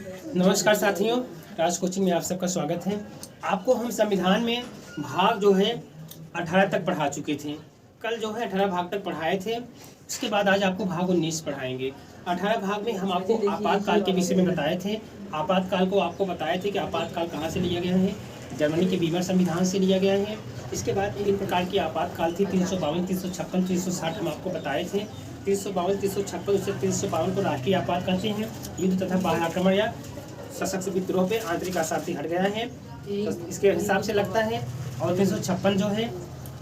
नमस्कार साथियों, राज कोचिंग में आप सबका स्वागत है। आपको हम संविधान में भाग जो है 18 तक पढ़ा चुके थे। कल जो है 18 भाग तक पढ़ाए थे। उसके बाद आज आपको भाग 19 पढ़ाएंगे। 18 भाग में हम आपको आपातकाल के विषय में बताए थे। आपातकाल को आपको बताए थे कि आपातकाल कहाँ से लिया गया है। जर्मनी के वीमर संविधान से लिया गया है। इसके बाद 3 प्रकार की आपातकाल थी, 352, 356, 360 हम आपको बताए थे। 352, 356 उससे 352 को राष्ट्रीय आपात कहते हैं। युद्ध तथा बाह्य आक्रमण या सशस्त्र विद्रोह पे आंतरिक अशांति हट गया है, तो इसके हिसाब से लगता है। और 356 जो है,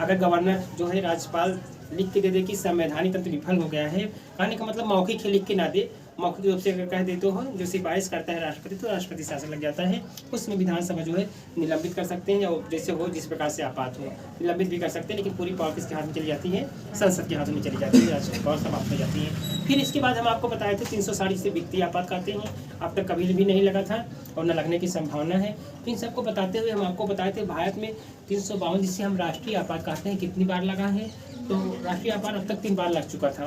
अगर गवर्नर जो है राज्यपाल लिख के दे दे कि संवैधानिक तंत्र विफल हो गया है, कहने का मतलब मौखिक लिख के ना दे, मौखिक रूप से अगर कह देते हो जो सिफारिश करता है राष्ट्रपति, तो राष्ट्रपति शासन लग जाता है। उसमें विधानसभा जो है निलंबित कर सकते हैं, या जैसे हो जिस प्रकार से आपात हो निलंबित भी कर सकते हैं, लेकिन पूरी पावर किसके हाथ में चली जाती है? संसद के हाथों में चली जाती है, राज्यपाल समाप्त हो जाती है। फिर इसके बाद हम आपको बताए थे 360 से वित्तीय आपात कहते हैं। अब तक कभी भी नहीं लगा था और न लगने की संभावना है। तो इन सबको बताते हुए हम आपको बताए थे भारत में 352 जिसे हम राष्ट्रीय आपात कहते हैं कितनी बार लगा है। तो राष्ट्रीय आपात अब तक 3 बार लग चुका था।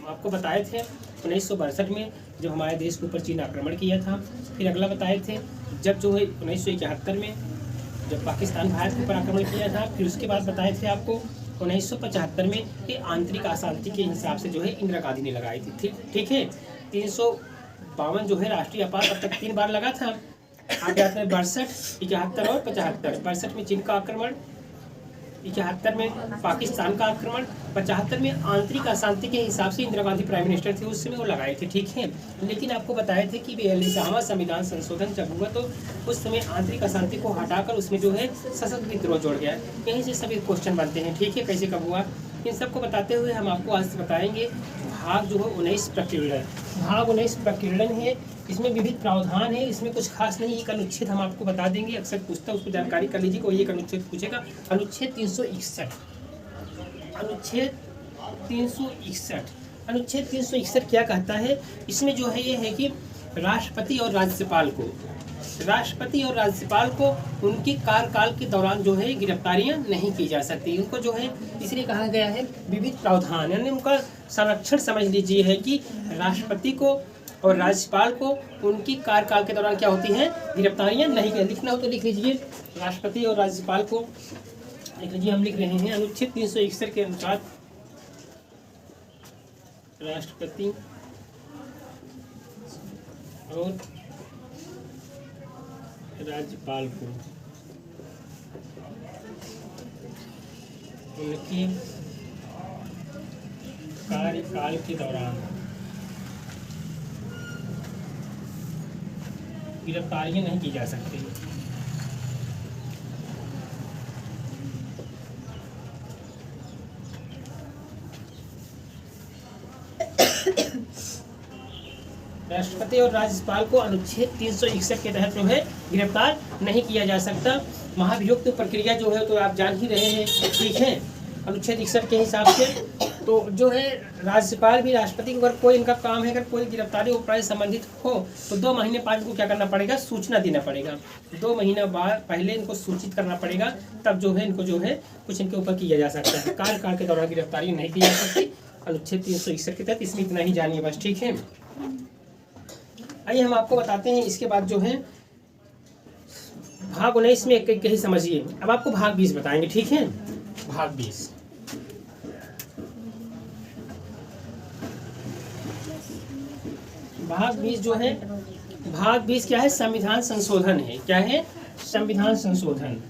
आपको बताए थे 1962 में जब हमारे देश के ऊपर चीन आक्रमण किया था। फिर अगला बताए थे जब जो है 1971 में जब पाकिस्तान भारत के ऊपर आक्रमण किया था। फिर उसके बाद बताए थे आपको 1975 में कि आंतरिक अशांति के हिसाब से जो है इंदिरा गांधी ने लगाई थी। ठीक है, 352 जो है राष्ट्रीय आपात अब तक 3 बार लगा था। आगे आते हैं 62, 71 और 75। 62 में चीन का आक्रमण, 71 में पाकिस्तान का आक्रमण, 75 में आंतरिक अशांति के हिसाब से इंदिरा गांधी प्राइम मिनिस्टर थी, उस समय वो लगाए थे। ठीक है, लेकिन आपको बताए थे कि 42वां संविधान संशोधन जब हुआ तो उस समय आंतरिक अशांति को हटाकर उसमें जो है सशस्त्र विद्रोह जोड़ गया। यहीं से सभी क्वेश्चन बनते हैं। ठीक है, कैसे कब हुआ इन सबको बताते हुए हम आपको आज बताएंगे भाग जो है 19 प्रकीर्णन। भाग 19 प्रकीर्णन है, इसमें विविध प्रावधान है, इसमें कुछ खास नहीं। एक अनुच्छेद हम आपको बता देंगे, अक्सर पूछता है उसको जानकारी कर लीजिए। कोई एक अनुच्छेद पूछेगा, अनुच्छेद 361। अनुच्छेद 361, अनुच्छेद 361 क्या कहता है? इसमें जो है ये है कि राष्ट्रपति और राज्यपाल को उनके कार्यकाल के दौरान जो है गिरफ्तारियां नहीं की जा सकती। उनको जो है इसलिए कहा गया है विविध प्रावधान, यानी उनका संरक्षण समझ लीजिए है कि राष्ट्रपति को और राज्यपाल को उनकी कार्यकाल के दौरान क्या होती हैं? गिरफ्तारियां नहीं की। लिखना हो तो लिख लीजिए, राष्ट्रपति और राज्यपाल को लिख लीजिए। हम लिख रहे हैं अनुच्छेद 361 के अनुसार राष्ट्रपति और राज्यपाल को उनके कार्यकाल के दौरान गिरफ्तारियां नहीं की जा सकती। राष्ट्रपति और राज्यपाल को अनुच्छेद 361 के तहत जो है गिरफ्तार नहीं किया जा सकता। महाभियोग प्रक्रिया जो है तो आप जान ही रहे हैं। ठीक है, अनुच्छेद 61 के हिसाब से तो जो है राज्यपाल भी राष्ट्रपति को अगर कोई इनका काम है, अगर कोई गिरफ्तारी अपराध संबंधित हो तो 2 महीने बाद इनको क्या करना पड़ेगा? सूचना देना पड़ेगा। 2 महीना बाद पहले इनको सूचित करना पड़ेगा, तब जो है इनको जो है कुछ इनके ऊपर किया जा सकता है। कार्यकाल के दौरान गिरफ्तारी नहीं की जा सकती अनुच्छेद 361 के तहत। इसमें इतना ही जानिए बस। ठीक है, आइए हम आपको बताते हैं। इसके बाद जो है भाग 19 में एक ही समझिए। अब आपको भाग 20 बताएंगे। ठीक है, भाग 20 जो है, भाग 20 क्या है? संविधान संशोधन है। क्या है? संविधान संशोधन।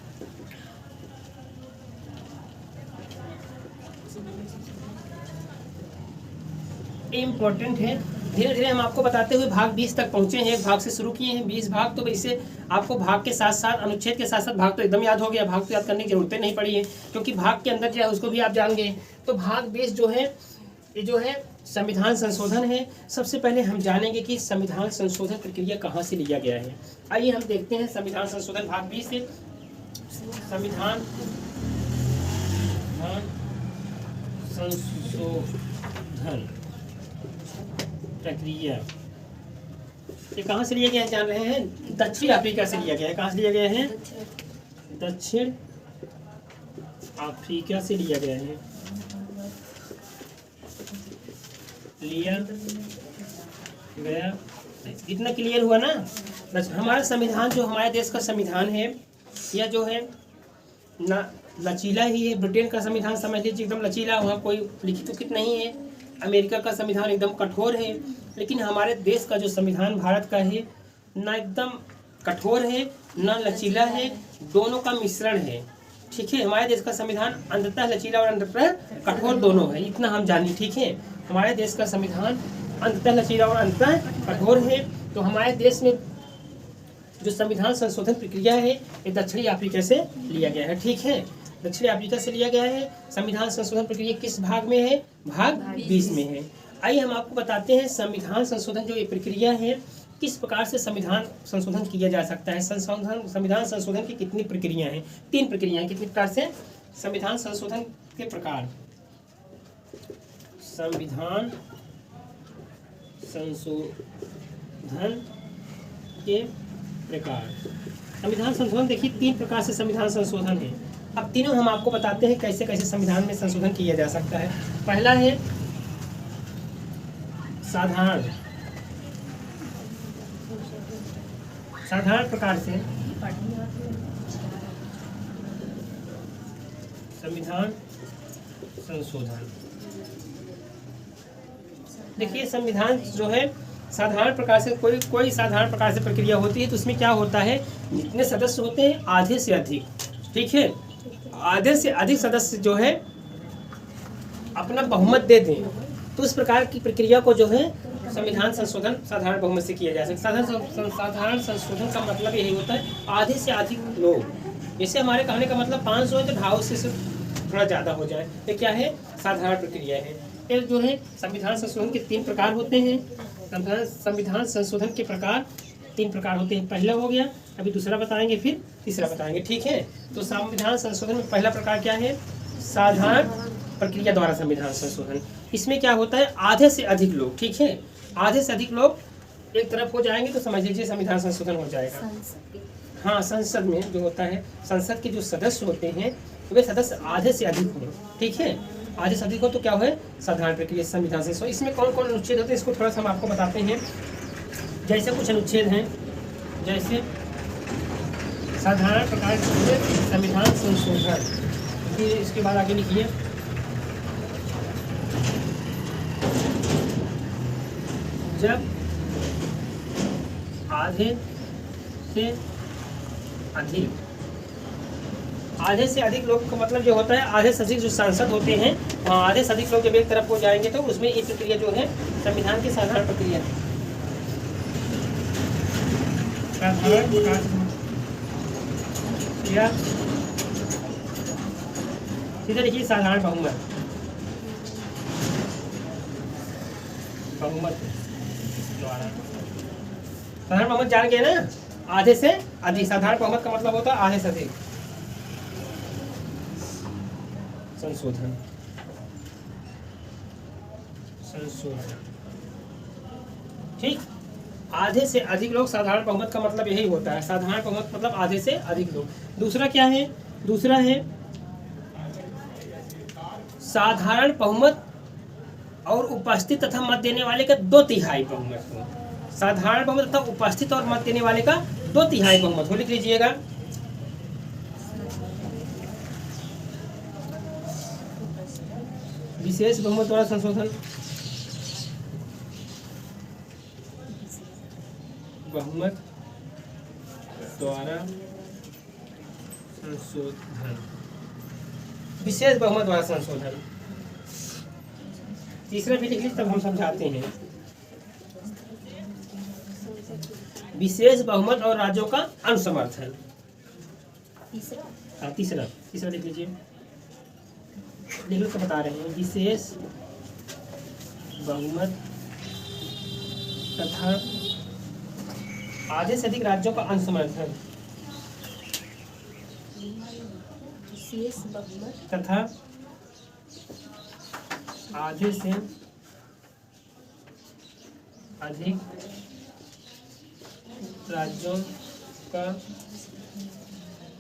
इम्पोर्टेंट है। धीरे धीरे हम आपको बताते हुए भाग 20 तक पहुंचे हैं। एक भाग से शुरू किए हैं, 20 भाग। तो वैसे आपको भाग के साथ साथ अनुच्छेद के साथ साथ भाग तो एकदम याद हो गया। भाग तो याद करने की जरूरत नहीं पड़ी है, क्योंकि भाग के अंदर जो है उसको भी आप जान गए। तो भाग 20 जो है ये जो है संविधान संशोधन है। सबसे पहले हम जानेंगे कि संविधान संशोधन प्रक्रिया कहाँ से लिया गया है। आइए हम देखते हैं संविधान संशोधन भाग 20 से। संविधान संशोधन प्रक्रिया ये कहाँ से लिया गया है जान रहे हैं? दक्षिण अफ्रीका से लिया गया है। कहाँ से लिया गया है? दक्षिण अफ्रीका से लिया गया है। लिया गया इतना क्लियर हुआ ना। हमारा संविधान जो हमारे देश का संविधान है यह जो है ना लचीला ही है। ब्रिटेन का संविधान समझ लीजिए एकदम लचीला, वहाँ कोई लिखित उखित नहीं है। अमेरिका का संविधान एकदम कठोर है, लेकिन हमारे देश का जो संविधान भारत का है ना एकदम कठोर है ना लचीला है, दोनों का मिश्रण है। ठीक है, हमारे देश का संविधान अंततः लचीला और अंततः कठोर दोनों है, इतना हम जानिए। ठीक है, हमारे देश का संविधान अंततः लचीला और अंततः कठोर है। तो हमारे देश में जो संविधान संशोधन प्रक्रिया है ये दक्षिणी अफ्रीका से लिया गया है। ठीक है, दक्षिणी अफ्रीका से लिया गया है। संविधान संशोधन प्रक्रिया किस भाग में है? भाग 20 में है। आइए हम आपको बताते हैं संविधान संशोधन जो ये प्रक्रिया है किस प्रकार से संविधान संशोधन किया जा सकता है। संविधान संशोधन की कितनी प्रक्रिया हैं? 3 प्रक्रियाएं। कितनी प्रकार से संविधान संशोधन के प्रकार? संविधान संशोधन के प्रकार। संविधान संशोधन देखिए 3 प्रकार से संविधान संशोधन है। अब तीनों हम आपको बताते हैं कैसे कैसे संविधान में संशोधन किया जा सकता है। पहला है साधारण प्रकार से संविधान संशोधन। देखिए संविधान जो है साधारण प्रकार से कोई साधारण प्रकार से प्रक्रिया होती है तो उसमें क्या होता है, जितने सदस्य होते हैं आधे से अधिक, ठीक है, आधे से अधिक सदस्य जो है अपना बहुमत दे दें, तो उस प्रकार की प्रक्रिया को जो है संविधान संशोधन साधारण बहुमत से किया जा सकता है। साधारण संशोधन का मतलब यही होता है आधे से अधिक लोग, जैसे हमारे कहने का मतलब 500 है तो 250 से थोड़ा ज़्यादा हो जाए, ये क्या है? साधारण प्रक्रिया है। ये जो है संविधान संशोधन के 3 प्रकार होते हैं। संविधान संशोधन के प्रकार 3 प्रकार होते हैं। पहला हो गया, अभी दूसरा बताएंगे, फिर तीसरा बताएंगे। ठीक है, तो संविधान संशोधन में पहला प्रकार क्या है? साधारण प्रक्रिया द्वारा संविधान संशोधन। इसमें क्या होता है, आधे से अधिक लोग, ठीक है, आधे से अधिक लोग एक तरफ हो जाएंगे तो समझ लीजिए संविधान संशोधन हो जाएगा। हाँ, संसद में जो होता है, संसद के जो सदस्य होते हैं वे सदस्य आधे से अधिक हों, ठीक है, आधे से अधिक हो तो क्या है? साधारण प्रक्रिया संविधान संशोधन। इसमें कौन कौन अनुच्छेद होते हैं इसको थोड़ा सा हम आपको बताते हैं। जैसे कुछ अनुच्छेद हैं, जैसे साधारण प्रकार से संविधान संशोधन, फिर इसके बाद आगे लिखिए जब आधे से अधिक लोग का मतलब जो होता है आधे से अधिक जो सांसद होते हैं, आधे से अधिक लोग जब एक तरफ हो जाएंगे तो उसमें ये प्रक्रिया जो है संविधान की साधारण प्रक्रिया है। साधारण प्रकार सीधे लिखिए साधारण बहुमत द्वारा। साधारण बहुमत जान गए ना, आधे से अधिक। साधारण बहुमत का मतलब होता है आधे से अधिक संशोधन। ठीक, आधे से अधिक लोग, साधारण बहुमत का मतलब यही होता है। साधारण बहुमत मतलब आधे से अधिक लोग। दूसरा क्या है? दूसरा है साधारण बहुमत और उपस्थित तथा मत देने वाले का 2/3 बहुमत हो। साधारण बहुमत तथा उपस्थित और मत देने वाले का 2/3 बहुमत हो, लिख लीजिएगा। विशेष बहुमत द्वारा संशोधन। बहुमत द्वारा संशोधन, विशेष बहुमत द्वारा संशोधन। तीसरा भी लिख लीजिए तब हम समझाते हैं। विशेष बहुमत और राज्यों का अनुसमर्थन। तीसरा लिख लीजिए, लिख तो बता रहे हैं। विशेष बहुमत तथा आधे से अधिक राज्यों का अनुसमर्थन। विशेष बहुमत तथा आधे से अधिक राज्यों का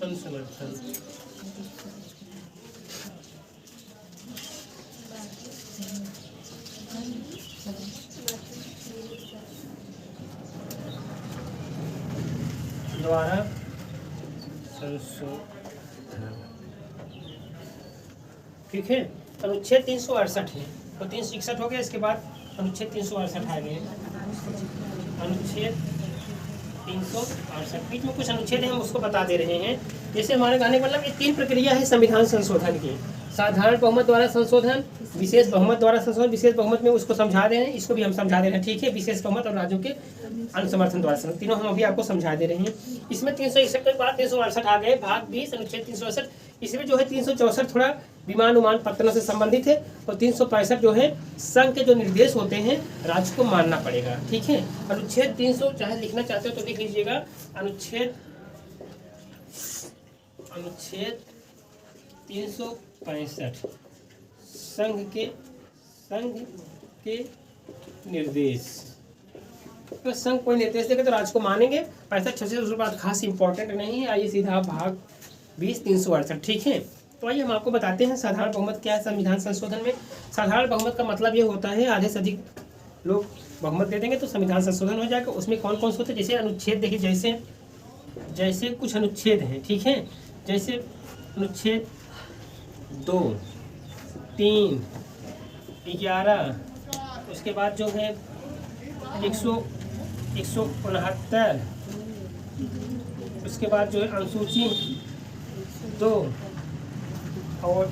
अनुसमर्थन। द्वारा संशोधन। ठीक है, अनुच्छेद 368 है, तो 361 हो गया, इसके बाद अनुच्छेद 368 आ गए। अनुच्छेद 368 बीच में कुछ अनुच्छेद हैं, हम उसको बता दे रहे हैं। जैसे हमारे कहने का मतलब ये 3 प्रक्रिया है संविधान संशोधन की। साधारण बहुमत द्वारा संशोधन, विशेष बहुमत द्वारा संशोधन। विशेष बहुमत में उसको समझा दे रहे हैं, इसको भी हम समझा दे रहे हैं। ठीक है, विशेष बहुमत और राज्यों के अनुसमर्थन द्वारा संशोधन, तीनों हम अभी आपको समझा दे रहे हैं। इसमें 361 के बाद 368 आ गए, भाग 20 अनुच्छेद 368। इसमें जो है 364 थोड़ा विमान उमान पत्तनों से संबंधित है, और 365 जो है संघ के जो निर्देश होते हैं राज्य को मानना पड़ेगा। ठीक है, अनुच्छेद 300 चाहे लिखना चाहते हो तो लिख लीजिएगा। अनुच्छेद 365 संघ के निर्देश। तो संघ कोई निर्देश देगा तो राज्य को मानेंगे। 65-66 उसके बाद खास इंपॉर्टेंट नहीं है। आइए सीधा भाग 20 368। ठीक है, तो आइए हम आपको बताते हैं साधारण बहुमत क्या है संविधान संशोधन में। साधारण बहुमत का मतलब ये होता है आधे से अधिक लोग बहुमत दे देंगे तो संविधान संशोधन हो जाएगा। उसमें कौन कौन से होते हैं, जैसे अनुच्छेद देखिए, जैसे कुछ अनुच्छेद हैं। ठीक है, जैसे अनुच्छेद 2, 3, 11, उसके बाद जो है 169, उसके बाद जो है अनुसूची 2 और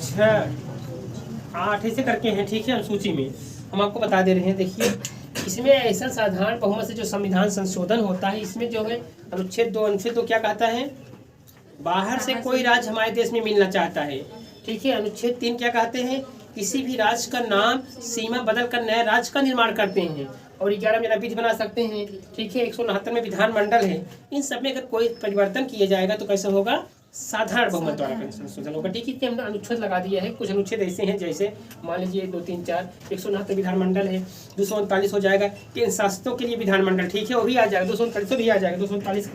6, 8 ऐसे करके हैं। ठीक है, अनुसूची में हम आपको बता दे रहे हैं। देखिए, इसमें ऐसा साधारण बहुमत से जो संविधान संशोधन होता है, इसमें जो है अनुच्छेद 2 क्या कहता है, बाहर से कोई राज्य हमारे देश में मिलना चाहता है। ठीक है, अनुच्छेद 3 क्या कहते हैं, किसी भी राज्य का नाम सीमा बदल कर नए राज्य का निर्माण करते हैं। और 11 में विधि बना सकते हैं। ठीक है, 169 में विधानमंडल है। इन सब में अगर कोई परिवर्तन किया जाएगा तो कैसे होगा, साधारण बहुमत द्वारा संशोधन होगा। ठीक है, हमने अनुच्छेद लगा दिया है। कुछ अनुच्छेद ऐसे हैं, जैसे मान लीजिए 2, 3, 4, 169 विधानमंडल है, 239 हो जाएगा केंद्र शासितों के लिए विधानमंडल। ठीक है, वो भी आ जाएगा, 239 भी आ जाएगा, 239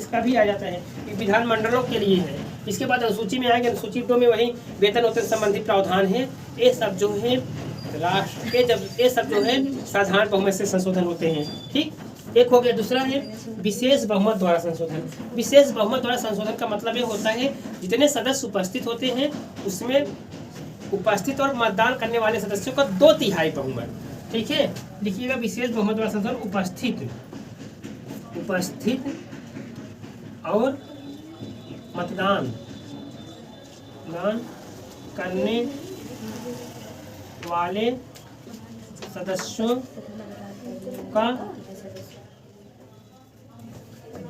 का भी आ जाता है, ये विधानमंडलों के लिए है। इसके बाद अनुसूची में आएंगे, अनुसूची 2 में वही वेतन वेतन संबंधित प्रावधान है। ये सब जो है राष्ट्र के ये सब जो है साधारण बहुमत से संशोधन होते हैं। ठीक, एक हो गया। दूसरा है विशेष बहुमत द्वारा संशोधन। विशेष बहुमत द्वारा संशोधन का मतलब ये होता है जितने सदस्य उपस्थित होते हैं उसमें उपस्थित और मतदान करने वाले सदस्यों का 2/3 बहुमत। ठीक है, लिखिएगा विशेष बहुमत द्वारा संशोधन, उपस्थित और मतदान करने वाले सदस्यों का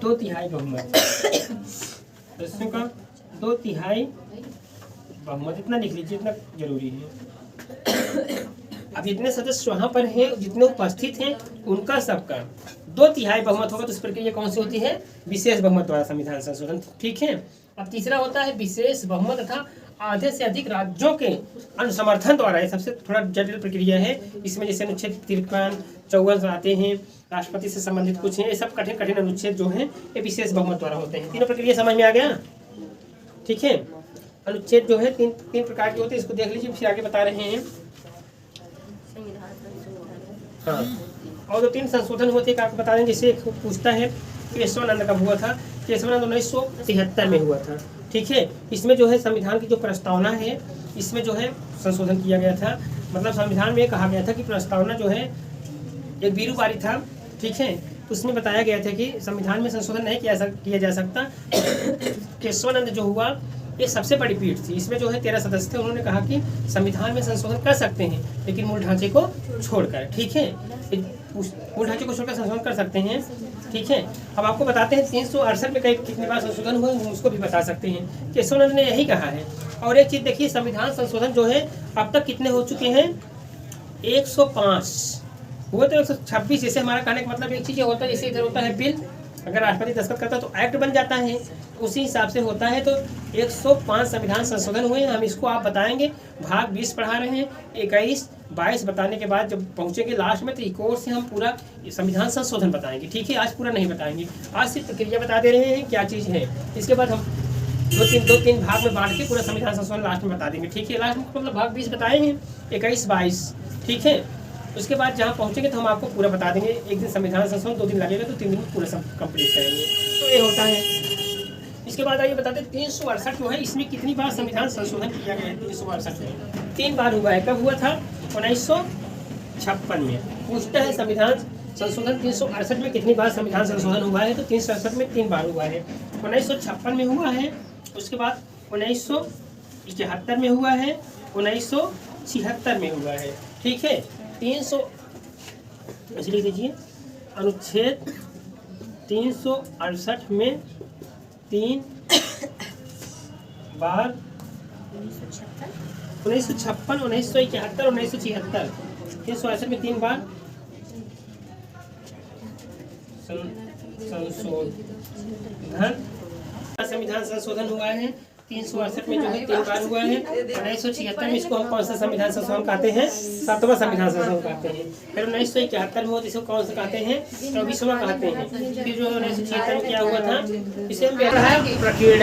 2/3 बहुमत। सदस्यों का 2/3 बहुमत, इतना लिख लीजिए, इतना जरूरी है। अब जितने सदस्य वहाँ पर हैं, जितने उपस्थित हैं, उनका सबका 2/3 बहुमत होगा। तो इस प्रक्रिया कौन सी होती है, विशेष बहुमत द्वारा संविधान संशोधन। ठीक है, अब तीसरा होता है विशेष बहुमत तथा आधे से अधिक राज्यों के अनुसमर्थन द्वारा। ये सबसे थोड़ा जटिल प्रक्रिया है। इसमें जैसे अनुच्छेद 53, 54 आते हैं, राष्ट्रपति से संबंधित कुछ हैं, ये सब कठिन अनुच्छेद जो हैं ये विशेष बहुमत द्वारा होते हैं। तीनों प्रक्रिया समझ में आ गया। ठीक है, अनुच्छेद जो है तीन प्रकार के होते हैं, इसको देख लीजिए, फिर आगे बता रहे हैं। हाँ, और 2-3 संशोधन होते हैं, आपको बता दें। जैसे पूछता है केशवानंद कब हुआ था, केशवानंद 1973 में हुआ था। ठीक है, इसमें जो है संविधान की जो प्रस्तावना है, इसमें जो है संशोधन किया गया था। मतलब संविधान में कहा गया था कि प्रस्तावना जो है एक वीरूवारी था। ठीक है, उसमें बताया गया था कि संविधान में संशोधन नहीं किया जा सकता। केशवानंद जो हुआ ये सबसे बड़ी पीठ थी। इसमें जो है 13 सदस्य थे। उन्होंने कहा कि संविधान में संशोधन कर सकते हैं लेकिन मूल ढांचे को छोड़कर। ठीक है, मूल ढांचे को छोड़कर संशोधन कर सकते हैं। ठीक है, अब आपको बताते हैं 368 में कितनी बार संशोधन हुए, उसको भी बता सकते हैं। केशवानंद ने यही कहा है। और एक चीज देखिए, संविधान संशोधन जो है अब तक कितने हो चुके हैं, 105 हुए तो 126। जैसे हमारा कहने का मतलब एक चीज होता है, जैसे इधर होता है बिल, अगर राष्ट्रपति दस्तखत करता है तो एक्ट बन जाता है, उसी हिसाब से होता है। तो 105 संविधान संशोधन हुए। हम इसको आप बताएंगे, भाग 20 पढ़ा रहे हैं, 21, 22 बताने के बाद जब पहुंचेंगे लास्ट में तो एक और से हम पूरा संविधान संशोधन बताएंगे। ठीक है, आज पूरा नहीं बताएंगे, आज सिर्फ प्रक्रिया बता दे रहे हैं क्या चीज़ है। इसके बाद हम दो तीन भाग में बांट के पूरा संविधान संशोधन लास्ट में बता देंगे। ठीक है, लास्ट में मतलब भाग 20 बताए हैं, 21, 22। ठीक है, उसके बाद जहाँ पहुँचेंगे तो हम आपको पूरा बता देंगे। एक दिन संविधान संशोधन, 2 दिन लगेगा, तो 3 दिन में पूरा सब कंप्लीट करेंगे। तो ये होता है। इसके बाद आइए बताते हैं 368 जो है इसमें कितनी बार संविधान संशोधन किया गया है। 368 में 3 बार हुआ है। कब हुआ था? 1956 में। पूछता है संविधान संशोधन 368 में कितनी बार संविधान संशोधन हुआ है, तो 368 में 3 बार हुआ है। 1956 में हुआ है, उसके बाद 1971 में हुआ है, 1976 में हुआ है। ठीक है, 300 लिख दीजिए, अनुच्छेद 368 में 3 बार 1956, 1971, 1976, 368 में 3 बार संविधान संशोधन हुआ है। 368 में जो है 3 बार हुआ है। 1976 में इसको हम कौन सा संविधान संशोधन कहते हैं? 7वां संविधान संशोधन कहते हैं। फिर 1971 में इसको कौन सा कहते हैं? 24वां कहते हैं। फिर जो 1976 में क्या हुआ था? इसे हम कहते हैं प्रक्रियण।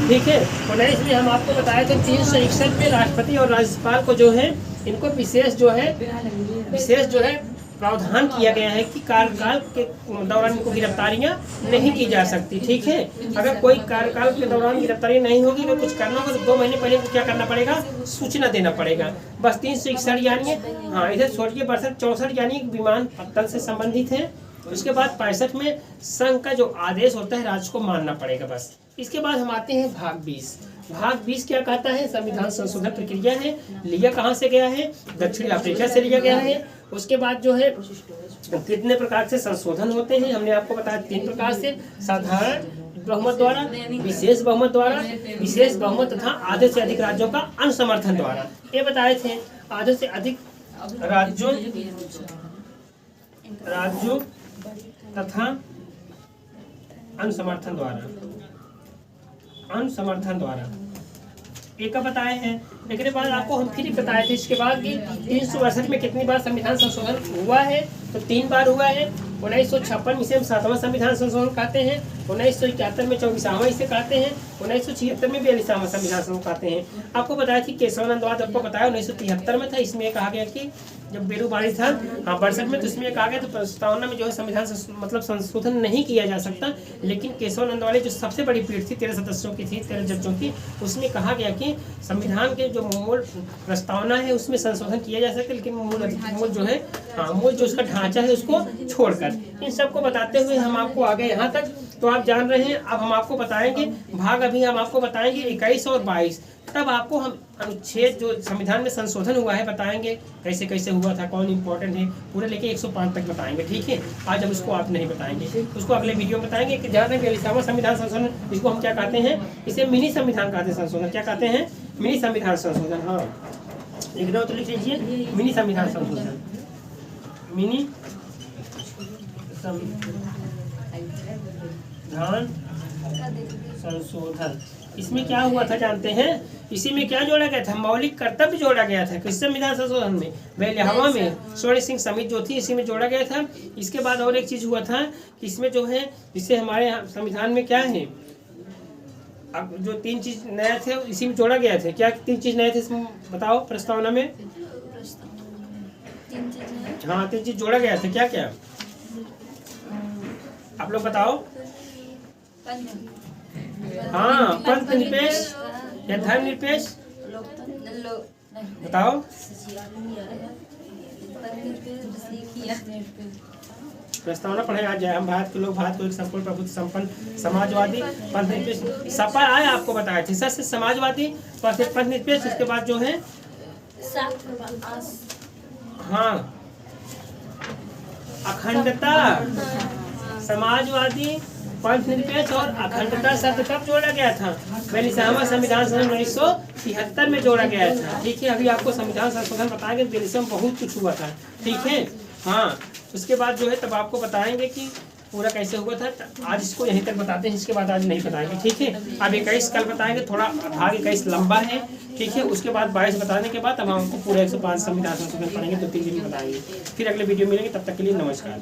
ठीक है, 19 में हम आपको बताया था 361 में राष्ट्रपति और राज्यपाल को जो है इनको विशेष जो है प्रावधान किया गया है कि कार्यकाल के दौरान इनको गिरफ्तारियां नहीं की जा सकती। ठीक है, अगर कोई कार्यकाल के दौरान गिरफ्तारी नहीं होगी, अगर कुछ करना होगा तो 2 महीने पहले क्या करना पड़ेगा? सूचना देना पड़ेगा। बस 361 यानी इधर छोड़िए 64 यानी विमान पत्तन से संबंधित है। उसके बाद 65 में संघ का जो आदेश होता है राज्य को मानना पड़ेगा। बस इसके बाद हम आते हैं भाग 20। भाग 20 क्या कहता है? संविधान संशोधन प्रक्रिया है। लिया कहाँ से गया है? दक्षिण अफ्रीका से लिया गया है। उसके बाद जो है कितने प्रकार से संशोधन होते हैं हमने आपको बताया 3 प्रकार से, साधारण बहुमत द्वारा, विशेष बहुमत द्वारा, विशेष बहुमत तथा आधे से अधिक राज्यों का अनुसमर्थन द्वारा। ये बताए थे आधे से अधिक राज्यों तथा अनुसमर्थन द्वारा एक बताए हैं। लेकिन बाद आपको हम फिर बताए थे इसके बाद कि 362 में कितनी बार संविधान संशोधन हुआ है, तो 3 बार हुआ है। 1956 में इसे हम 7वां संविधान संशोधन कहते हैं। 1971 में 24वां इसे कहते हैं। 1976 में 42वां संविधान संशोधन कहते हैं। आपको बताया कि केशवानंद वाद आपको बताया 1973 में था। इसमें कहा गया कि जब बेरूबारी था 62 में, तो इसमें कहा गया तो प्रस्तावना में जो है संविधान मतलब संशोधन नहीं किया जा सकता। लेकिन केशवानंद वाले जो सबसे बड़ी पीठ थी 13 सदस्यों की थी, 13 जजों की, उसमें कहा गया कि संविधान के जो मूल प्रस्तावना है उसमें संशोधन किया जा सकता है, लेकिन मूल जो है मूल जो उसका ढांचा है उसको छोड़कर। इन सबको बताते हुए हम आपको आ गए यहाँ तक, तो आप जान रहे हैं। अब हम आपको बताएंगे भाग, अभी हम आपको बताएंगे 21 और 22। तब आपको हम अनुच्छेद जो संविधान में संशोधन हुआ है बताएंगे कैसे कैसे हुआ था, कौन इंपॉर्टेंट है, पूरे लेके 105 तक बताएंगे। ठीक है, आज हम उसको आप नहीं बताएंगे, उसको अगले वीडियो में बताएंगे। कि ध्यान रखें 42वां संविधान संशोधन, इसको हम क्या कहते हैं? इसे मिनी संविधान कहते हैं। संशोधन क्या कहते हैं? मिनी संविधान संशोधन। हाँ, लिख दो तो लिख लीजिए मिनी संविधान संशोधन। मिनी संविधान संशोधन। इसमें क्या हुआ था जानते हैं? इसी में क्या जोड़ा गया था? मौलिक कर्तव्य जोड़ा गया था। किस संविधान संशोधन में? 42वां में स्वर्ण सिंह समिति जो थी इसी में जोड़ा गया था। इसके बाद और एक चीज हुआ था कि इसमें जो है जिससे हमारे संविधान में क्या है, अब जो 3 चीज नए थे इसी में जोड़ा गया था। क्या 3 चीज नए थे इसमें बताओ प्रस्तावना में? हाँ, 3 चीज जोड़ा गया था। क्या क्या आप लोग बताओ? हाँ, पंथ निरपेक्ष या धर्म निरपेक्ष बताओ। प्रस्तावना पढ़े आज जाए हम। भारत के लोग भारत को एक संपूर्ण प्रभुत्व संपन्न समाजवादी पंथ निरपेक्ष सपा आए आपको बताए थे। सर समाजवादी पंथ निरपेक्ष, उसके बाद जो है हाँ अखंडता, समाजवादी पंथ निरपेक्ष और अखंडता शब्द कब जोड़ा गया था? 42वां संविधान संशोधन 1973 में जोड़ा गया था। ठीक है, अभी आपको संविधान संशोधन बताएंगे। 42 में बहुत कुछ हुआ था। ठीक है, हाँ, उसके बाद जो है तब आपको बताएंगे कि पूरा कैसे हुआ था। आज इसको यहीं तक बताते हैं, इसके बाद आज नहीं बताएंगे। ठीक है, अब 21 कल बताएंगे, थोड़ा भाग 21 लंबा है। ठीक है, उसके बाद 22 बताने के बाद अब हमको पूरा 105 संविधान संशोधन पढ़ेंगे, तो 3 दिन बताएंगे। फिर अगले वीडियो मिलेंगे, तब तक के लिए नमस्कार।